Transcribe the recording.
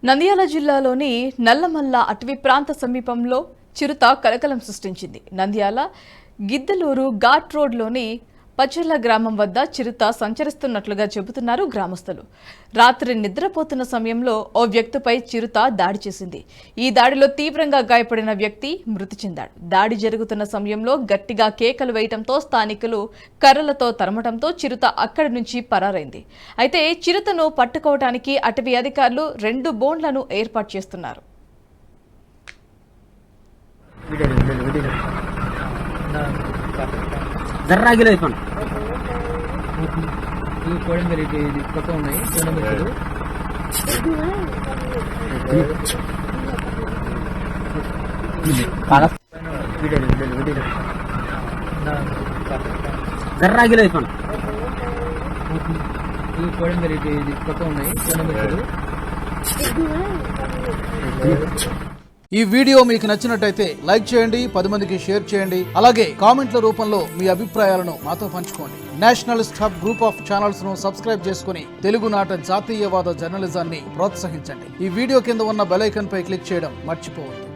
నంద్యాల జిల్లాలోని నల్లమల్ల అటవీ ప్రాంత సమీపంలో చిరుత కలకలం సృష్టించింది. నంద్యాల గిద్దలూరు ఘాట్ రోడ్లోని పచ్చర్ల గ్రామం వద్ద చిరుత సంచరిస్తున్నట్లుగా చెబుతున్నారు గ్రామస్తులు. రాత్రి నిద్రపోతున్న సమయంలో ఓ వ్యక్తిపై చిరుత దాడి చేసింది. ఈ దాడిలో తీవ్రంగా గాయపడిన వ్యక్తి మృతి చెందాడు. దాడి జరుగుతున్న సమయంలో గట్టిగా కేకలు వేయడంతో స్థానికులు కర్రలతో తరమడంతో చిరుత అక్కడి నుంచి పరారైంది. అయితే చిరుతను పట్టుకోవడానికి అటవీ అధికారులు 2 బోన్లను ఏర్పాటు చేస్తున్నారు. ఈ కోడంబరి ఇది పక్క ఉన్నాయి కోడంబరి ఈ కోడంబరి ఇది పక్క ఉన్నాయి కోడంబరి. ఈ వీడియో మీకు నచ్చినట్టయితే లైక్ చేయండి, 10 మందికి షేర్ చేయండి. అలాగే కామెంట్ల రూపంలో మీ అభిప్రాయాలను మాతో పంచుకోండి. Nationalist hub group of channels ను సబ్స్క్రైబ్ చేసుకుని తెలుగునాట జాతీయవాద జర్నలిజాన్ని ప్రోత్సహించండి. ఈ వీడియో కింద ఉన్న బెల్ ఐకాన్ పై క్లిక్ చేయడం మర్చిపోవద్దు.